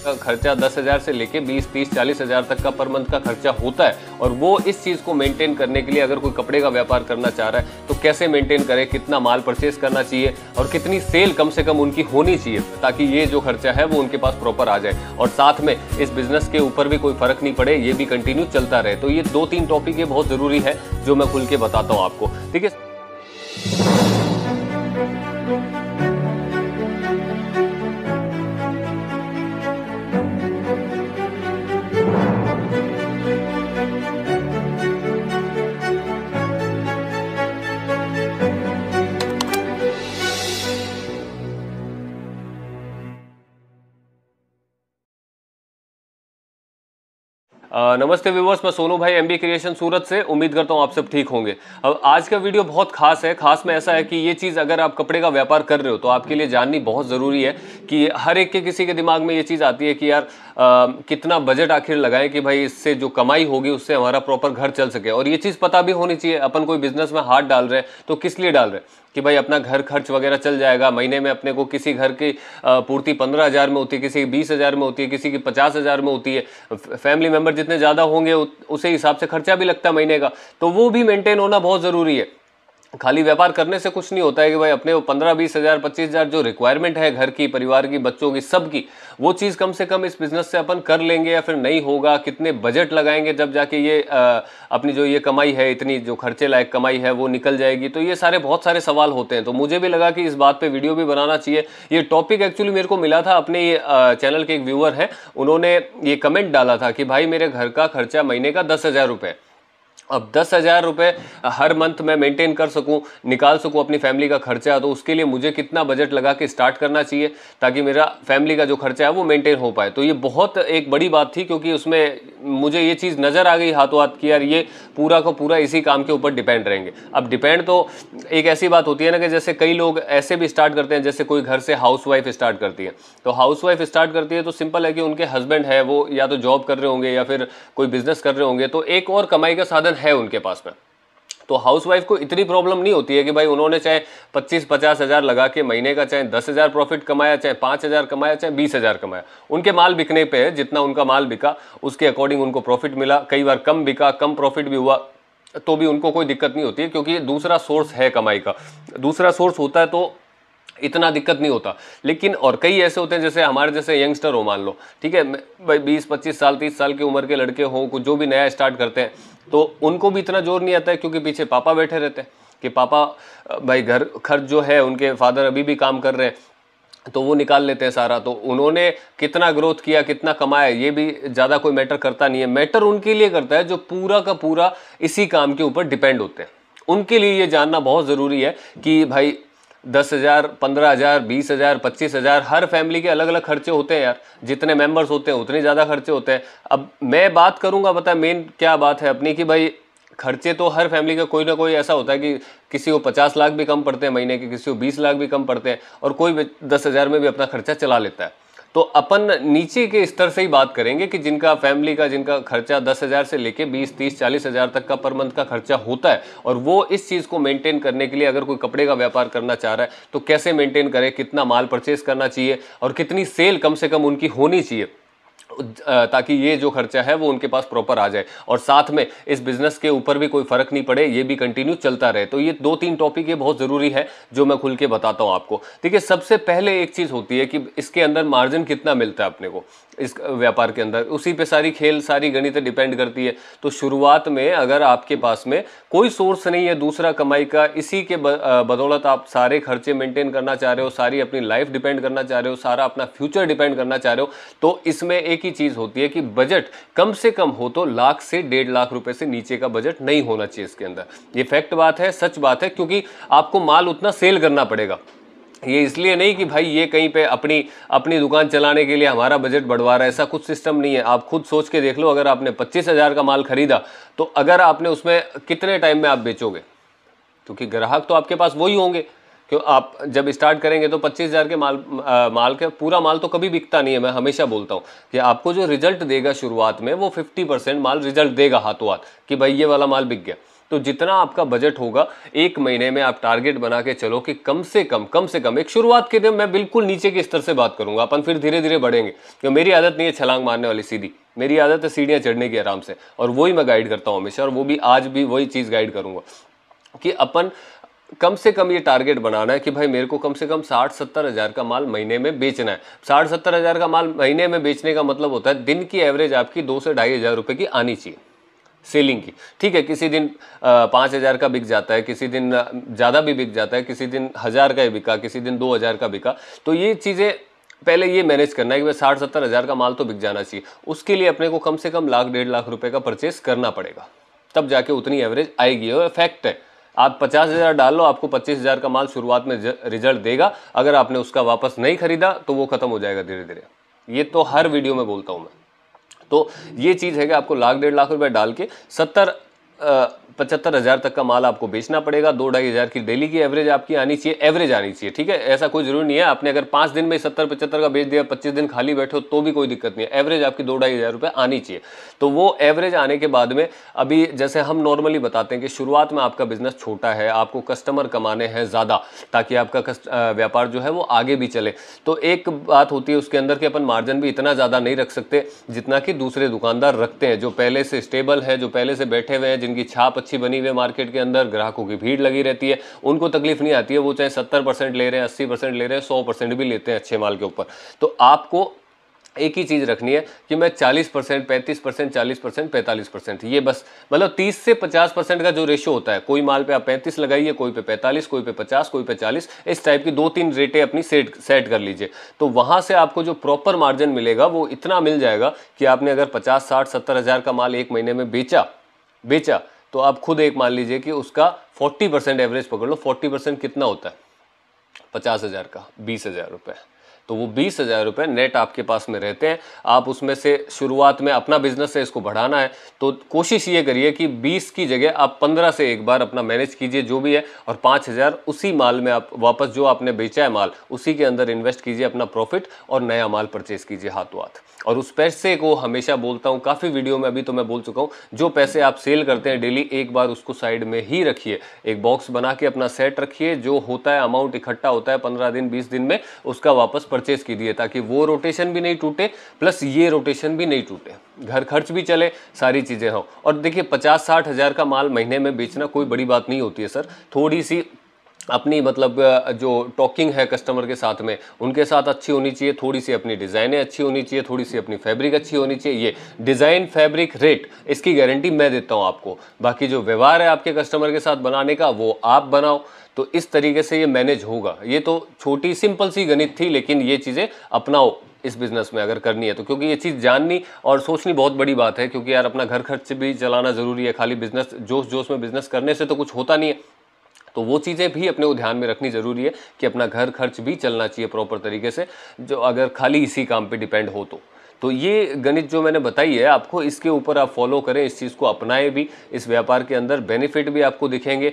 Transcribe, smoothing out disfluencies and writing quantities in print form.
खर्चा 10,000 से लेके 20, 30, 40,000 तक का पर मंथ का खर्चा होता है। और वो इस चीज़ को मेंटेन करने के लिए अगर कोई कपड़े का व्यापार करना चाह रहा है तो कैसे मेंटेन करे, कितना माल परचेस करना चाहिए और कितनी सेल कम से कम उनकी होनी चाहिए ताकि ये जो खर्चा है वो उनके पास प्रॉपर आ जाए और साथ में इस बिजनेस के ऊपर भी कोई फर्क नहीं पड़े, ये भी कंटिन्यू चलता रहे। तो ये 2-3 टॉपिक ये बहुत ज़रूरी है जो मैं खुल के बताता हूँ आपको, ठीक है। नमस्ते व्यूवर्स, मैं सोनू भाई एमबी क्रिएशन सूरत से। उम्मीद करता हूँ आप सब ठीक होंगे। अब आज का वीडियो बहुत खास है। खास में ऐसा है कि ये चीज़ अगर आप कपड़े का व्यापार कर रहे हो तो आपके लिए जाननी बहुत ज़रूरी है कि हर एक के किसी के दिमाग में ये चीज़ आती है कि यार कितना बजट आखिर लगाएं कि भाई इससे जो कमाई होगी उससे हमारा प्रॉपर घर चल सके। और ये चीज़ पता भी होनी चाहिए, अपन कोई बिजनेस में हाथ डाल रहे हैं तो किस लिए डाल रहे हैं कि भाई अपना घर खर्च वगैरह चल जाएगा। महीने में अपने को किसी घर की पूर्ति 15,000 में होती है, किसी की 20,000 में होती है, किसी की 50,000 में होती है। फैमिली मेंबर जितने ज़्यादा होंगे उसे हिसाब से खर्चा भी लगता है महीने का, तो वो भी मेंटेन होना बहुत ज़रूरी है। खाली व्यापार करने से कुछ नहीं होता है कि भाई अपने 15-20,000 25,000 जो रिक्वायरमेंट है घर की, परिवार की, बच्चों की, सबकी, वो चीज़ कम से कम इस बिज़नेस से अपन कर लेंगे या फिर नहीं होगा। कितने बजट लगाएंगे जब जाके ये अपनी जो ये कमाई है, इतनी जो खर्चे लायक कमाई है वो निकल जाएगी। तो ये बहुत सारे सवाल होते हैं। तो मुझे भी लगा कि इस बात पर वीडियो भी बनाना चाहिए। ये टॉपिक एक्चुअली मेरे को मिला था, अपने ये चैनल के एक व्यूअर है, उन्होंने ये कमेंट डाला था कि भाई मेरे घर का खर्चा महीने का 10,000 रुपये। अब 10,000 रुपये हर मंथ मैं मेंटेन कर सकूं, निकाल सकूं अपनी फैमिली का खर्चा, तो उसके लिए मुझे कितना बजट लगा के स्टार्ट करना चाहिए ताकि मेरा फैमिली का जो खर्चा है वो मेंटेन हो पाए। तो ये बहुत एक बड़ी बात थी क्योंकि उसमें मुझे ये चीज़ नज़र आ गई हाथों हाथ कि यार ये पूरा का पूरा इसी काम के ऊपर डिपेंड रहेंगे। अब डिपेंड तो एक ऐसी बात होती है ना कि जैसे कई लोग ऐसे भी स्टार्ट करते हैं, जैसे कोई घर से हाउसवाइफ स्टार्ट करती है, तो हाउसवाइफ स्टार्ट करती है तो सिंपल है कि उनके हस्बैंड है वो या तो जॉब कर रहे होंगे या फिर कोई बिजनेस कर रहे होंगे, तो एक और कमाई का साधन है उनके पास में। तो हाउसवाइफ को इतनी प्रॉब्लम नहीं होती है कि भाई उन्होंने चाहे 25-50 हज़ार लगा के महीने का चाहे 10,000 प्रॉफिट कमाया, चाहे 5,000 कमाया, चाहे 20,000 कमाया, उनके माल बिकने पे है। जितना उनका माल बिका उसके अकॉर्डिंग उनको प्रॉफिट मिला। कई बार कम बिका, कम प्रॉफिट भी हुआ तो भी उनको कोई दिक्कत नहीं होती है क्योंकि दूसरा सोर्स है कमाई का। दूसरा सोर्स होता है तो इतना दिक्कत नहीं होता। लेकिन और कई ऐसे होते हैं जैसे हमारे जैसे यंगस्टर हो, मान लो, ठीक है भाई, 20-25 साल 30 साल की उम्र के लड़के हों, कुछ जो भी नया स्टार्ट करते हैं, तो उनको भी इतना जोर नहीं आता है क्योंकि पीछे पापा बैठे रहते हैं कि पापा भाई घर खर्च जो है, उनके फादर अभी भी काम कर रहे हैं तो वो निकाल लेते हैं सारा। तो उन्होंने कितना ग्रोथ किया, कितना कमाया, ये भी ज़्यादा कोई मैटर करता नहीं है। मैटर उनके लिए करता है जो पूरा का पूरा इसी काम के ऊपर डिपेंड होते हैं। उनके लिए ये जानना बहुत ज़रूरी है कि भाई 10,000, 15,000, 20,000, 25,000, हर फैमिली के अलग अलग खर्चे होते हैं यार। जितने मेंबर्स होते हैं उतने ज़्यादा खर्चे होते हैं। अब मैं बात करूंगा, पता है मेन क्या बात है अपनी, कि भाई खर्चे तो हर फैमिली का कोई ना कोई ऐसा होता है कि किसी को 50 लाख भी कम पड़ते हैं महीने के, किसी को 20 लाख भी कम पड़ते हैं और कोई 10,000 में भी अपना खर्चा चला लेता है। तो अपन नीचे के स्तर से ही बात करेंगे कि जिनका फैमिली का जिनका खर्चा 10,000 से लेके 20, 30, 40,000 तक का पर मंथ का खर्चा होता है और वो इस चीज़ को मेंटेन करने के लिए अगर कोई कपड़े का व्यापार करना चाह रहा है तो कैसे मेंटेन करे, कितना माल परचेस करना चाहिए और कितनी सेल कम से कम उनकी होनी चाहिए ताकि ये जो खर्चा है वो उनके पास प्रॉपर आ जाए और साथ में इस बिजनेस के ऊपर भी कोई फर्क नहीं पड़े, ये भी कंटिन्यू चलता रहे। तो ये 2-3 टॉपिक ये बहुत ज़रूरी है जो मैं खुल के बताता हूँ आपको। देखिए, सबसे पहले एक चीज़ होती है कि इसके अंदर मार्जिन कितना मिलता है अपने को इस व्यापार के अंदर, उसी पे सारी खेल, सारी गणितें डिपेंड करती है। तो शुरुआत में अगर आपके पास में कोई सोर्स नहीं है दूसरा कमाई का, इसी के बदौलत आप सारे खर्चे मेंटेन करना चाह रहे हो, सारी अपनी लाइफ डिपेंड करना चाह रहे हो, सारा अपना फ्यूचर डिपेंड करना चाह रहे हो, तो इसमें एक ही चीज़ होती है कि बजट कम से कम हो तो लाख से 1.5 लाख रुपए से नीचे का बजट नहीं होना चाहिए इसके अंदर। ये फैक्ट बात है, सच बात है, क्योंकि आपको माल उतना सेल करना पड़ेगा। ये इसलिए नहीं कि भाई ये कहीं पे अपनी दुकान चलाने के लिए हमारा बजट बढ़वा रहा है, ऐसा कुछ सिस्टम नहीं है। आप खुद सोच के देख लो, अगर आपने 25,000 का माल खरीदा तो अगर आपने उसमें कितने टाइम में आप बेचोगे, क्योंकि ग्राहक तो आपके पास वही होंगे। क्यों, आप जब स्टार्ट करेंगे तो 25,000 के माल के पूरा माल तो कभी बिकता नहीं है। मैं हमेशा बोलता हूँ कि आपको जो रिजल्ट देगा शुरुआत में वो 50% माल रिजल्ट देगा हाथों हाथ कि भाई ये वाला माल बिक गया। तो जितना आपका बजट होगा 1 महीने में आप टारगेट बना के चलो कि कम से कम एक शुरुआत के दिन मैं बिल्कुल नीचे के स्तर से बात करूंगा, अपन फिर धीरे धीरे बढ़ेंगे, क्योंकि मेरी आदत नहीं है छलांग मारने वाली सीधी, मेरी आदत है सीढ़ियां चढ़ने की आराम से, और वही मैं गाइड करता हूं हमेशा, और वो भी आज भी वही चीज गाइड करूंगा कि अपन कम से कम ये टारगेट बनाना है कि भाई मेरे को कम से कम 60-70 हज़ार का माल महीने में बेचना है। 60-70 हज़ार का माल महीने में बेचने का मतलब होता है दिन की एवरेज आपकी 2 से 2.5 हज़ार रुपए की आनी चाहिए सेलिंग की। ठीक है, किसी दिन 5 हज़ार का बिक जाता है, किसी दिन ज़्यादा भी बिक जाता है, किसी दिन 1,000 का ही बिका, किसी दिन 2,000 का बिका। तो ये चीज़ें पहले ये मैनेज करना है कि भाई 60-70 हज़ार का माल तो बिक जाना चाहिए। उसके लिए अपने को कम से कम 1,00,000-1.5 लाख रुपए का परचेस करना पड़ेगा, तब जाके उतनी एवरेज आएगी। और फैक्ट है, आप 50 हज़ार डाल लो, आपको 25 हज़ार का माल शुरुआत में रिजल्ट देगा। अगर आपने उसका वापस नहीं खरीदा तो वो खत्म हो जाएगा धीरे धीरे। ये तो हर वीडियो में बोलता हूं मैं। तो ये चीज है कि आपको 1,00,000-1.5 लाख रुपए डाल के 70-75 हज़ार तक का माल आपको बेचना पड़ेगा। 2-2.5 हज़ार की डेली की एवरेज आपकी आनी चाहिए, एवरेज आनी चाहिए। ठीक है, ऐसा कोई जरूरी नहीं है आपने अगर 5 दिन में 70-75 का बेच दिया, 25 दिन खाली बैठे हो तो भी कोई दिक्कत नहीं है। एवरेज आपकी 2-2.5 हज़ार रुपए आनी चाहिए। तो वो एवरेज आने के बाद में, अभी जैसे हम नॉर्मली बताते हैं कि शुरुआत में आपका बिजनेस छोटा है, आपको कस्टमर कमाने हैं ज्यादा ताकि आपका व्यापार जो है वो आगे भी चले। तो एक बात होती है उसके अंदर कि अपन मार्जिन भी इतना ज्यादा नहीं रख सकते जितना कि दूसरे दुकानदार रखते हैं, जो पहले से स्टेबल है, जो पहले से बैठे हुए हैं, जिनकी छाप अच्छी बनी हुई है मार्केट के अंदर, ग्राहकों की भीड़ लगी रहती है, उनको तकलीफ नहीं आती है। वो चाहे 70% ले रहे हैं, 80% ले रहे हैं, 100% भी लेते हैं अच्छे माल के ऊपर। तो आपको एक ही चीज रखनी है कि मैं 40%, 35%, 40%, 45%, ये बस, मतलब 30 से 50% का जो रेशियो होता है, कोई माल पे आप 35 लगाइए, कोई पे 45, कोई पे 50, कोई पे 40, इस टाइप की 2-3 रेटें अपनी सेट कर लीजिए। तो वहां से आपको जो प्रॉपर मार्जिन मिलेगा वो इतना मिल जाएगा कि आपने अगर 50, 60, 70 हज़ार का माल 1 महीने में बेचा तो आप खुद एक मान लीजिए कि उसका 40% एवरेज पकड़ लो। 40% कितना होता है 50 हज़ार का? 20 हज़ार रुपए। तो वो 20 हज़ार रुपए नेट आपके पास में रहते हैं। आप उसमें से शुरुआत में अपना बिजनेस है, इसको बढ़ाना है, तो कोशिश ये करिए कि 20 की जगह आप 15 से एक बार अपना मैनेज कीजिए जो भी है, और 5 हज़ार उसी माल में आप वापस जो आपने बेचा है माल उसी के अंदर इन्वेस्ट कीजिए अपना प्रॉफिट, और नया माल परचेज कीजिए हाथों हाथ। और उस पैसे को हमेशा बोलता हूँ, काफ़ी वीडियो में अभी तो मैं बोल चुका हूँ, जो पैसे आप सेल करते हैं डेली, एक बार उसको साइड में ही रखिए, एक बॉक्स बना के अपना सेट रखिए। जो होता है अमाउंट इकट्ठा होता है 15 दिन 20 दिन में, उसका वापस परचेज कीजिए, ताकि वो रोटेशन भी नहीं टूटे प्लस ये रोटेशन भी नहीं टूटे, घर खर्च भी चले, सारी चीज़ें हों। और देखिए 50-60 हज़ार का माल महीने में बेचना कोई बड़ी बात नहीं होती है सर। थोड़ी सी अपनी मतलब जो टॉकिंग है कस्टमर के साथ में, उनके साथ अच्छी होनी चाहिए, थोड़ी सी अपनी डिज़ाइनें अच्छी होनी चाहिए, थोड़ी सी अपनी फैब्रिक अच्छी होनी चाहिए। ये डिज़ाइन, फैब्रिक, रेट, इसकी गारंटी मैं देता हूँ आपको। बाकी जो व्यवहार है आपके कस्टमर के साथ बनाने का, वो आप बनाओ। तो इस तरीके से ये मैनेज होगा। ये तो छोटी सिंपल सी गणित थी, लेकिन ये चीज़ें अपनाओ इस बिजनेस में अगर करनी है तो, क्योंकि ये चीज़ जाननी और सोचनी बहुत बड़ी बात है। क्योंकि यार अपना घर खर्च भी चलाना ज़रूरी है, खाली बिजनेस जोश जोश में बिजनेस करने से तो कुछ होता नहीं है। तो वो चीज़ें भी अपने को ध्यान में रखनी ज़रूरी है कि अपना घर खर्च भी चलना चाहिए प्रॉपर तरीके से, जो अगर खाली इसी काम पे डिपेंड हो तो ये गणित जो मैंने बताई है आपको, इसके ऊपर आप फॉलो करें, इस चीज़ को अपनाएं भी, इस व्यापार के अंदर बेनिफिट भी आपको दिखेंगे।